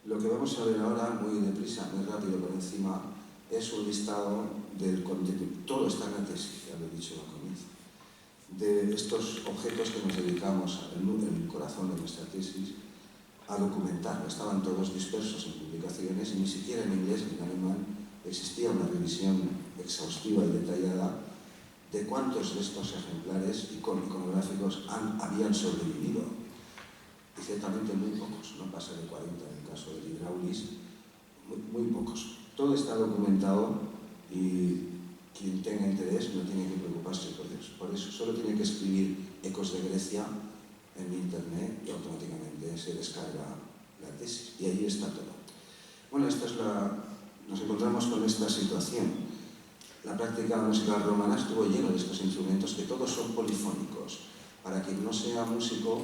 Lo que vamos a ver ahora, muy deprisa, muy rápido por encima, es un listado del contenido. Todo está en la tesis, ya lo he dicho al comienzo. De estos objetos que nos dedicamos, el corazón de nuestra tesis, a documentar. Estaban todos dispersos en publicaciones y ni siquiera en inglés ni en alemán existía una revisión exhaustiva y detallada de cuántos de estos ejemplares iconográficos habían sobrevivido. Y ciertamente muy pocos, no pasa de 40 en el caso del Hydraulis, muy pocos. Todo está documentado y quien tenga interés no tiene que preocuparse por eso. Solo tiene que escribir Ecos de Grecia en internet y automáticamente se descarga la tesis. Y ahí está todo. Bueno, nos encontramos con esta situación. La práctica musical romana estuvo llena de estos instrumentos que todos son polifónicos. Para quien no sea músico,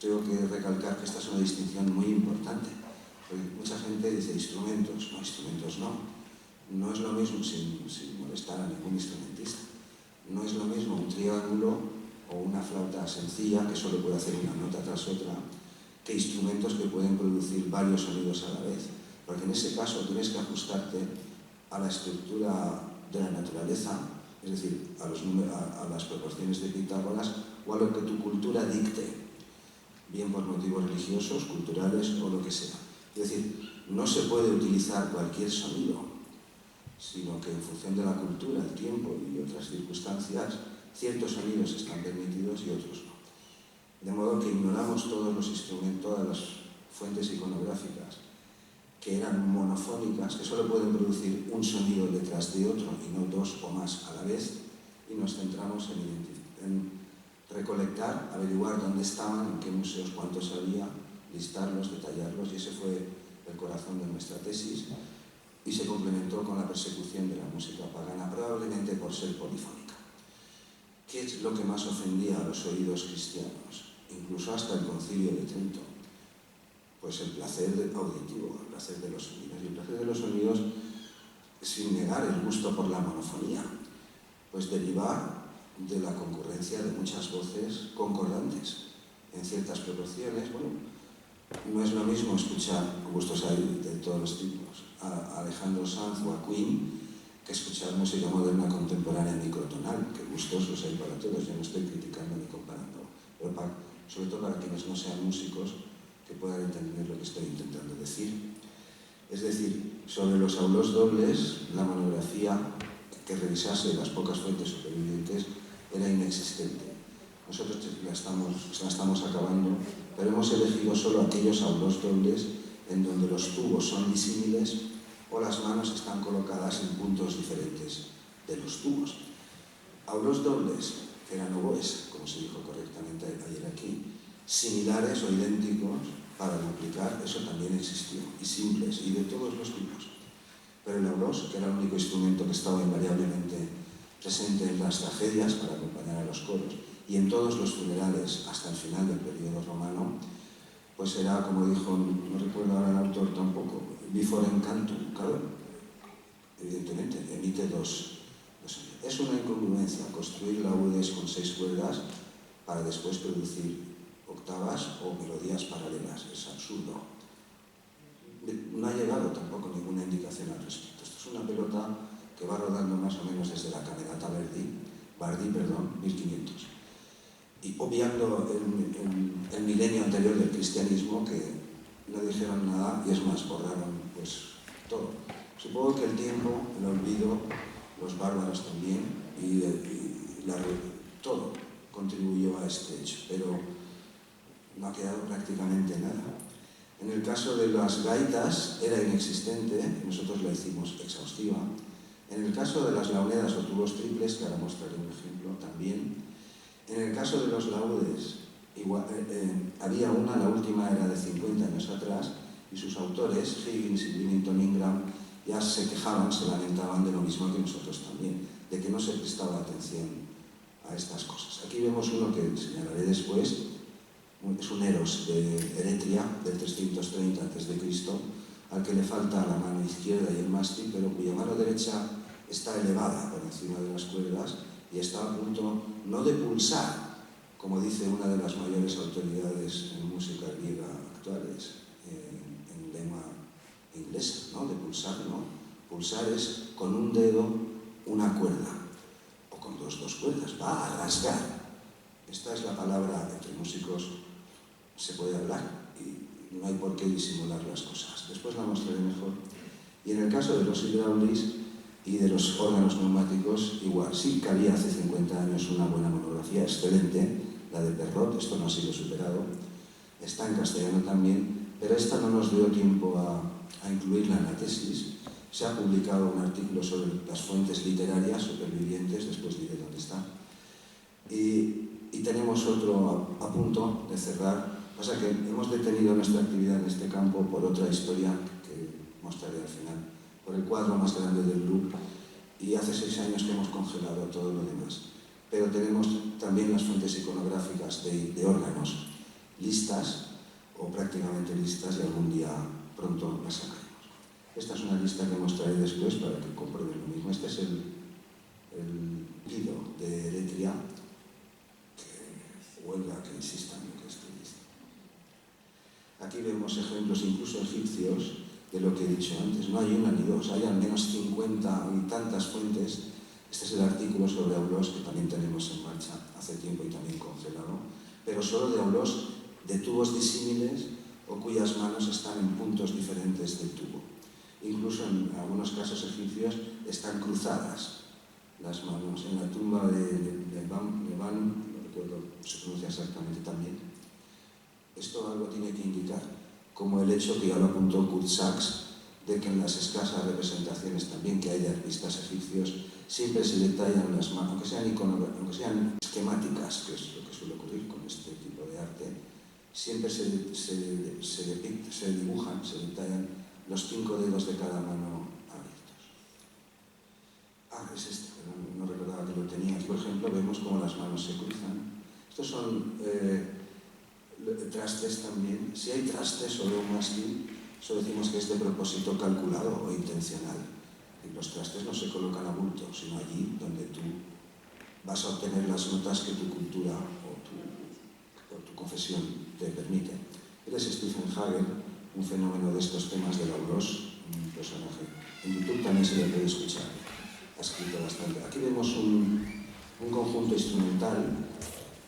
tengo que recalcar que esta es una distinción muy importante. Porque mucha gente dice instrumentos no. No es lo mismo, sin molestar a ningún instrumentista, no es lo mismo un triángulo o una flauta sencilla que solo puede hacer una nota tras otra, que instrumentos que pueden producir varios sonidos a la vez. Porque en ese caso tienes que ajustarte a la estructura de la naturaleza, es decir, a las proporciones de Pitágoras o a lo que tu cultura dicte, bien por motivos religiosos, culturales o lo que sea. Es decir, no se puede utilizar cualquier sonido, sino que en función de la cultura, el tiempo y otras circunstancias, ciertos sonidos están permitidos y otros no. De modo que ignoramos todos los instrumentos, todas las fuentes iconográficas que eran monofónicas, que solo pueden producir un sonido detrás de otro y no dos o más a la vez, y nos centramos en recolectar, averiguar dónde estaban, en qué museos, cuántos había, listarlos, detallarlos, y ese fue el corazón de nuestra tesis, y se complementó con la persecución de la música pagana, probablemente por ser polifónica. ¿Qué es lo que más ofendía a los oídos cristianos? Incluso hasta el Concilio de Trento. Pues el placer auditivo, el placer de los sonidos. Y el placer de los sonidos, sin negar el gusto por la monofonía, pues deriva de la concurrencia de muchas voces concordantes en ciertas proporciones. Bueno, no es lo mismo escuchar, gustos hay de todos los tipos, a Alejandro Sanz o a Queen, que escuchar música moderna contemporánea microtonal, que gustos los hay para todos. Yo no estoy criticando ni comparando, pero sobre todo para quienes no sean músicos, que puedan entender lo que estoy intentando decir. Es decir, sobre los aulos dobles, la monografía que revisase las pocas fuentes supervivientes era inexistente. Nosotros la estamos acabando, pero hemos elegido solo aquellos aulos dobles en donde los tubos son disímiles o las manos están colocadas en puntos diferentes de los tubos. Aulos dobles, que eran oboes, como se dijo correctamente ayer aquí, similares o idénticos para duplicar, eso también existió, y simples, y de todos los tipos. Pero el aulos, que era el único instrumento que estaba invariablemente presente en las tragedias para acompañar a los coros, y en todos los funerales hasta el final del periodo romano, pues era, como dijo, no recuerdo ahora el autor tampoco, biforem cantum, claro, evidentemente, emite dos. Es una incongruencia construir laudes con 6 cuerdas para después producir octavas o melodías paralelas. Es absurdo. No ha llegado tampoco ninguna indicación al respecto. Esto es una pelota que va rodando más o menos desde la Camerata Bardi, 1500. Y obviando el milenio anterior del cristianismo, que no dijeron nada y es más, borraron pues todo. Supongo que el tiempo, el olvido, los bárbaros también, y todo contribuyó a este hecho, pero no ha quedado prácticamente nada. En el caso de las gaitas era inexistente, nosotros la hicimos exhaustiva. En el caso de las launedas o tubos triples, que ahora mostraré un ejemplo también. En el caso de los laudes, había una, la última era de 50 años atrás, y sus autores, Higgins y Willington Ingram, ya se quejaban, se lamentaban de lo mismo que nosotros también, de que no se prestaba atención a estas cosas. Aquí vemos uno que señalaré después, es un Eros de Eretria, del 330 a.C., al que le falta la mano izquierda y el mástil, pero cuya mano derecha está elevada por encima de las cuerdas y está a punto, no de pulsar, como dice una de las mayores autoridades en música griega actuales, en lengua inglesa, ¿no? De pulsar, ¿no? Pulsar es con un dedo una cuerda, o con dos cuerdas, va a rasgar. Esta es la palabra, entre músicos se puede hablar y no hay por qué disimular las cosas. Después la mostraré mejor. Y en el caso de los hidráulicos y de los órganos neumáticos, igual. Sí que había hace 50 años una buena monografía, excelente, la de Perrot, esto no ha sido superado. Está en castellano también, pero esta no nos dio tiempo a incluirla en la tesis. Se ha publicado un artículo sobre las fuentes literarias supervivientes, después diré dónde está. Y tenemos otro a punto de cerrar. Pasa que hemos detenido nuestra actividad en este campo por otra historia que mostraré al final, por el cuadro más grande del Louvre, y hace 6 años que hemos congelado todo lo demás. Pero tenemos también las fuentes iconográficas de órganos listas, o prácticamente listas, y algún día pronto las sacaremos. Esta es una lista que mostraré después para que comprueben lo mismo. Este es el Guido de Eretria, que huelga que insistan en que esté listo. Aquí vemos ejemplos incluso egipcios de lo que he dicho antes. No hay una ni dos, hay al menos 50 y tantas fuentes. Este es el artículo sobre Aulós que también tenemos en marcha hace tiempo y también congelado, pero solo de Aulós, de tubos disímiles o cuyas manos están en puntos diferentes del tubo. Incluso en algunos casos egipcios están cruzadas las manos. En la tumba de Van, no recuerdo, se pronuncia exactamente también. Esto algo tiene que indicar, como el hecho que ya lo apuntó Kurt Sachs, de que en las escasas representaciones también que hay de artistas egipcios, siempre se detallan las manos, aunque sean esquemáticas, que es lo que suele ocurrir con este tipo de arte, siempre se dibujan, se detallan los 5 dedos de cada mano abiertos. Es este, pero no recordaba que lo tenía. Por ejemplo, vemos cómo las manos se cruzan. Estos son trastes también. Si hay trastes sobre un mástil, eso decimos que es de propósito calculado o intencional. Y los trastes no se colocan a bulto, sino allí donde tú vas a obtener las notas que tu cultura o tu confesión te permite. Él es Stephen Hager, un fenómeno de estos temas de Aulós, un personaje. En YouTube también se le puede escuchar. Ha escrito bastante. Aquí vemos un conjunto instrumental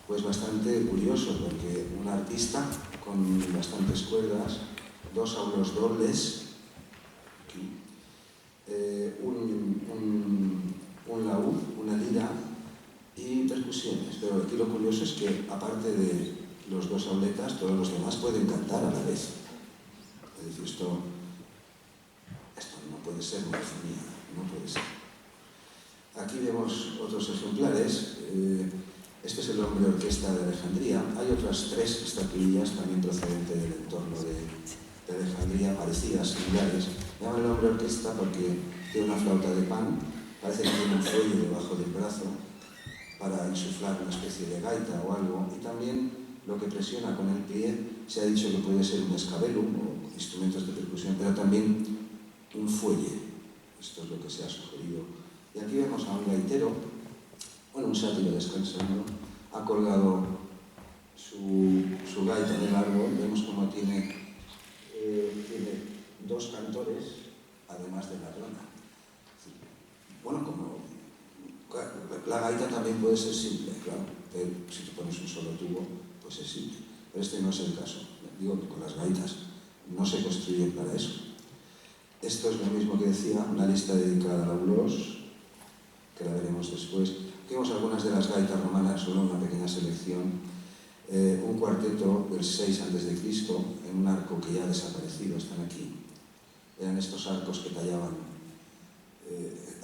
pues bastante curioso, porque un artista con bastantes cuerdas, 2 Aulós dobles, aquí, un laúd, una lira y percusiones. Pero aquí lo curioso es que, aparte de los 2 auletas, todos los demás pueden cantar a la vez. Es decir, esto no puede ser una sinfonía, no puede ser. Aquí vemos otros ejemplares. Este es el hombre orquesta de Alejandría. Hay otras 3 estatuillas también procedentes del entorno de Alejandría, parecidas, similares. Llaman el hombre orquesta porque tiene una flauta de pan, parece que tiene un fuelle debajo del brazo para insuflar una especie de gaita o algo, y también lo que presiona con el pie se ha dicho que puede ser un escabelum o instrumentos de percusión, pero también un fuelle. Esto es lo que se ha sugerido. Y aquí vemos a un gaitero, un sátiro descansando, ha colgado su gaita en el árbol. Vemos cómo tiene 2 cantores, además de la rana. Bueno, como la gaita también puede ser simple, claro. Si te pones un solo tubo, pues es simple. Pero este no es el caso. Digo que con las gaitas no se construyen para eso. Esto es lo mismo que decía, una lista dedicada a Aulós, que la veremos después. Aquí vemos algunas de las gaitas romanas, solo una pequeña selección. Un cuarteto del 6 a.C., en un arco que ya ha desaparecido, están aquí. Eran estos arcos que tallaban.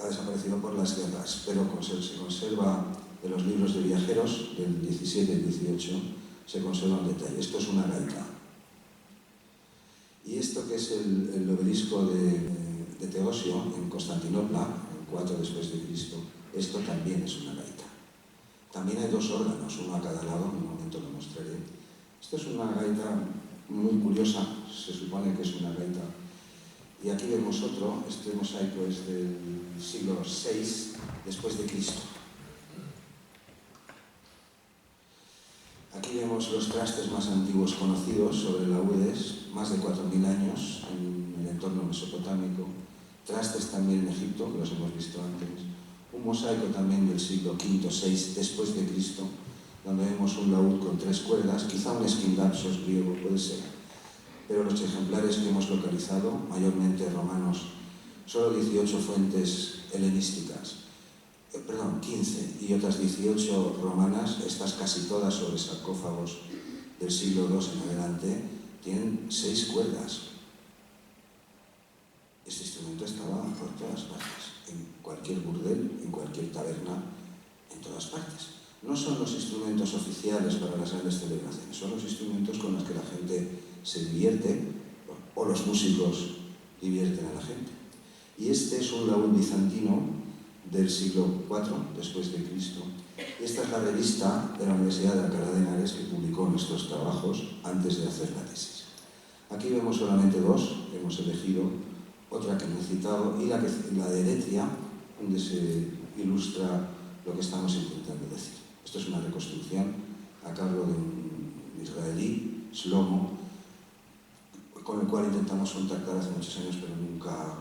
Ha desaparecido por las guerras, pero se conserva de los libros de viajeros del 17 y 18, se conserva un detalle. Esto es una gaita. Y esto, que es el obelisco de Teosio en Constantinopla, en 4 después de Cristo, esto también es una gaita. También hay 2 órganos, uno a cada lado, en un momento lo mostraré. Esto es una gaita muy curiosa, se supone que es una gaita. Y aquí vemos otro, este mosaico es del siglo VI después de Cristo. Aquí vemos los trastes más antiguos conocidos sobre laúdes, más de 4.000 años, en el entorno mesopotámico, trastes también en Egipto, que los hemos visto antes, un mosaico también del siglo V, VI después de Cristo, donde vemos un laúd con 3 cuerdas, quizá un esquindapsos griego, puede ser, pero los ejemplares que hemos localizado, mayormente romanos, solo 18 fuentes helenísticas, 15, y otras 18 romanas, estas casi todas sobre sarcófagos del siglo II en adelante, tienen 6 cuerdas. Este instrumento estaba por todas partes, en cualquier burdel, en cualquier taberna, en todas partes. No son los instrumentos oficiales para las grandes celebraciones, son los instrumentos con los que la gente se divierte, o los músicos divierten a la gente. Y este es un laúd bizantino del siglo IV después de Cristo. Esta es la revista de la Universidad de Alcalá de Henares que publicó nuestros trabajos antes de hacer la tesis. Aquí vemos solamente 2 que hemos elegido, otra que no he citado, y la de Eretria, donde se ilustra lo que estamos intentando decir. Esto es una reconstrucción a cargo de un israelí, Shlomo, con el cual intentamos contactar hace muchos años, pero nunca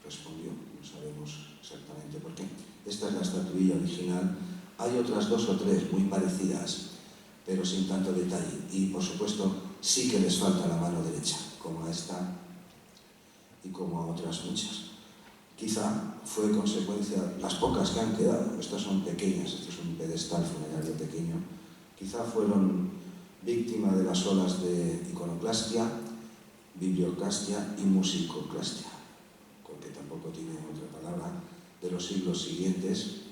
respondió. No sabemos exactamente por qué. Esta es la estatuilla original. Hay otras 2 o 3 muy parecidas, pero sin tanto detalle. Y, por supuesto, sí que les falta la mano derecha, como a esta y como a otras muchas. Quizá fue consecuencia, las pocas que han quedado, estas son pequeñas, esto es un pedestal funerario pequeño, quizá fueron víctima de las olas de iconoclastia, biblioclastia y musicoclastia, que tampoco tiene otra palabra, de los siglos siguientes,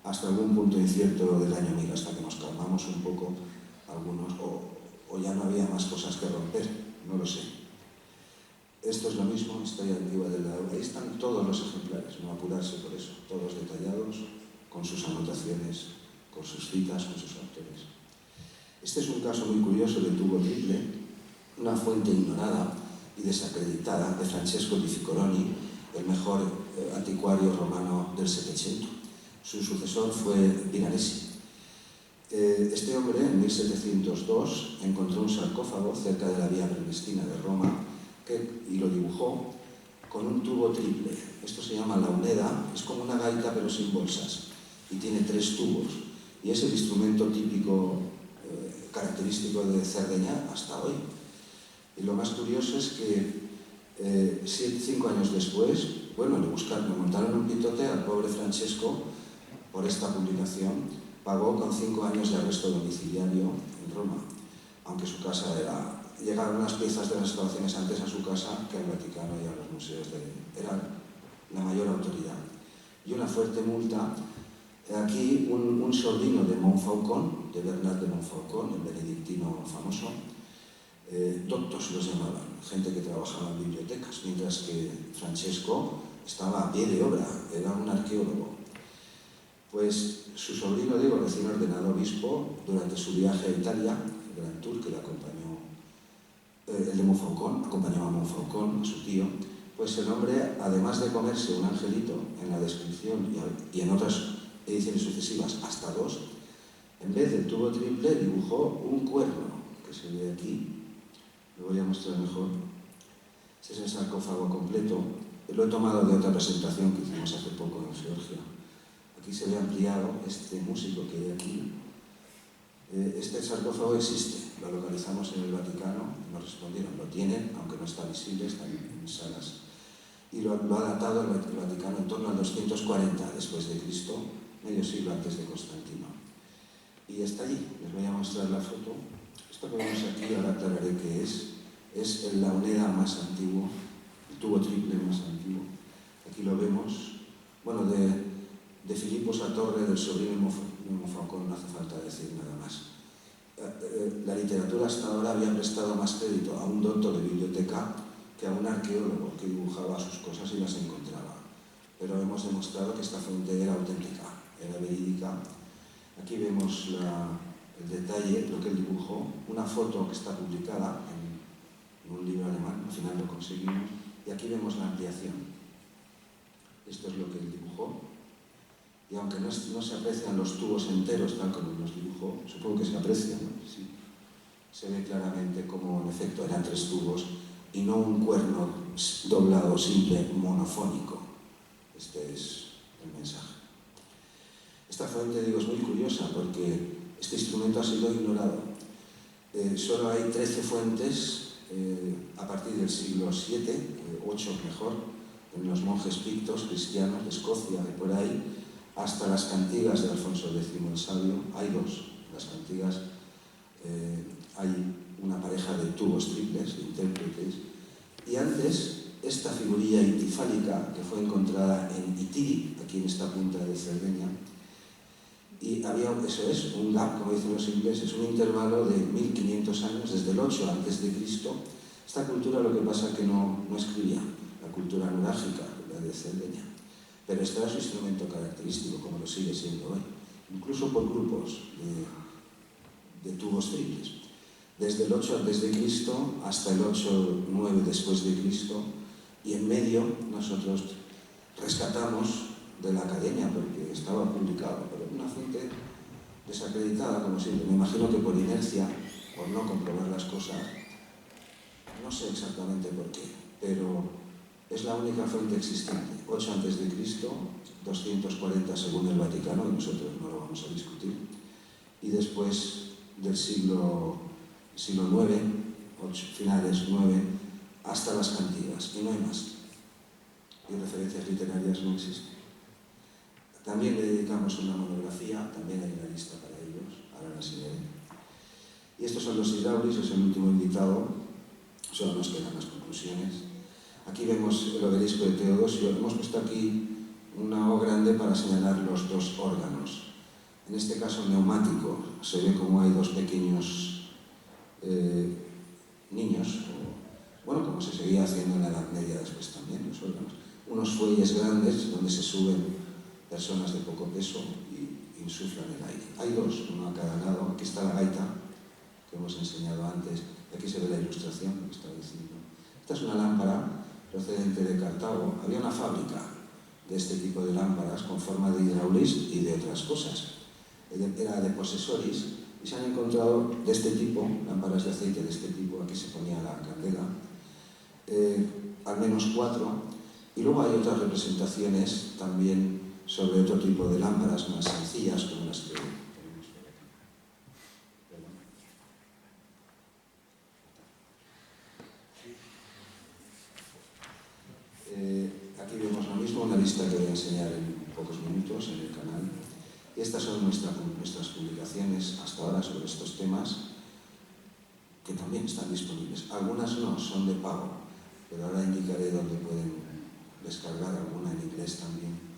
hasta algún punto incierto del año 1000, hasta que nos calmamos un poco algunos, o ya no había más cosas que romper, no lo sé. Esto es lo mismo, historia antigua del laúd. Ahí están todos los ejemplares, no apurarse por eso, todos detallados, con sus anotaciones, con sus citas, con sus autores. Este es un caso muy curioso de tubo triple, una fuente ignorada y desacreditada de Francesco di Ficcoloni, el mejor anticuario romano del Settecento. Su sucesor fue Piranesi. Este hombre, en 1702, encontró un sarcófago cerca de la Vía Prenestina de Roma y lo dibujó con un tubo triple. Esto se llama launeda, es como una gaita pero sin bolsas, y tiene 3 tubos. Y es el instrumento típico, característico de Cerdeña hasta hoy. Y lo más curioso es que 5 años después, le montaron un pitote al pobre Francesco por esta publicación, pagó con 5 años de arresto domiciliario en Roma, aunque su casa era... Llegaron unas piezas de las excavaciones antes a su casa que al Vaticano y a los museos eran la mayor autoridad. Y una fuerte multa. Aquí un sobrino de Montfaucon, de Bernard de Montfaucon, el benedictino famoso, doctos los llamaban, gente que trabajaba en bibliotecas, mientras que Francesco estaba a pie de obra, era un arqueólogo. Pues su sobrino, recién ordenado obispo, durante su viaje a Italia, el Gran Tour que le acompañó, el de Montfaucon, acompañaba a Montfaucon, a su tío, pues el hombre, además de comerse un angelito en la descripción y en otras ediciones sucesivas hasta 2, en vez del tubo triple dibujó un cuerno, que se ve aquí, lo voy a mostrar mejor. Este es el sarcófago completo, lo he tomado de otra presentación que hicimos hace poco en Georgia. Aquí se ve ampliado este músico que hay aquí. Este sarcófago existe, lo localizamos en el Vaticano, nos respondieron, lo tienen, aunque no está visible, está en salas. Y lo ha datado el Vaticano en torno al 240 después de Cristo, medio siglo antes de Constantino. Y está allí, les voy a mostrar la foto. Esto que vemos aquí, ahora aclararé qué es el launeda más antiguo, el tubo triple más antiguo. Aquí lo vemos, de Filippo Satorre, del sobrino de Montfaucon, no hace falta decir nada más. La literatura hasta ahora había prestado más crédito a un doctor de biblioteca que a un arqueólogo que dibujaba sus cosas y las encontraba. Pero hemos demostrado que esta fuente era auténtica, era verídica. Aquí vemos el detalle, lo que él dibujó, una foto que está publicada en un libro alemán, al final lo conseguimos, y aquí vemos la ampliación. Esto es lo que él dibujó. Y aunque no se aprecian los tubos enteros tal como los dibujó, supongo que se aprecian, ¿no? Sí. Se ve claramente como en efecto eran 3 tubos y no un cuerno doblado simple monofónico. Este es el mensaje. Esta fuente, digo, es muy curiosa porque este instrumento ha sido ignorado. Solo hay 13 fuentes a partir del siglo VII, 8 mejor, en los monjes pictos cristianos de Escocia y por ahí, hasta las cantigas de Alfonso X el Sabio. Hay dos, las cantigas, hay una pareja de tubos triples, de intérpretes, y antes esta figurilla itifálica que fue encontrada en Itiri, aquí en esta punta de Cerdeña, y había, eso es, un gap, como dicen los ingleses, un intervalo de 1500 años, desde el 8 a.C. Esta cultura lo que pasa es que no escribía, la cultura nurágica, la de Cerdeña, pero este era su instrumento característico, como lo sigue siendo hoy, incluso por grupos de tubos triples. Desde el 8 a.C. hasta el 8-9 después de Cristo, y en medio nosotros rescatamos de la academia, porque estaba publicado, pero una fuente desacreditada, como siempre. Me imagino que por inercia, por no comprobar las cosas, no sé exactamente por qué, pero es la única fuente existente. 8 a.C., 240 según el Vaticano, y nosotros no lo vamos a discutir, y después del siglo IX, finales 9, hasta las cantigas, y no hay más. Y referencias literarias no existen. También le dedicamos una monografía, también hay una lista para ellos, ahora la seguiré. Y estos son los hidráulicos, es el último invitado, solo nos quedan las conclusiones. Aquí vemos el obelisco de Teodosio, hemos puesto aquí una O grande para señalar los dos órganos. En este caso neumático, se ve como hay dos pequeños niños, bueno, como se seguía haciendo en la Edad Media después también, los órganos. Unos fuelles grandes donde se suben personas de poco peso y insuflan el aire. Hay dos, uno a cada lado. Aquí está la gaita, que hemos enseñado antes, y aquí se ve la ilustración, lo que estaba diciendo. Esta es una lámpara procedente de Cartago. Había una fábrica de este tipo de lámparas con forma de hidráulis y de otras cosas. Era de posesoris y se han encontrado de este tipo, lámparas de aceite de este tipo, aquí se ponía la candela, al menos 4, y luego hay otras representaciones también sobre otro tipo de lámparas más sencillas, como las que tenemos por aquí. Aquí vemos lo mismo, una lista que voy a enseñar en pocos minutos en el canal. Y estas son nuestras publicaciones hasta ahora sobre estos temas, que también están disponibles. Algunas no, son de pago, pero ahora indicaré dónde pueden descargar alguna en inglés también.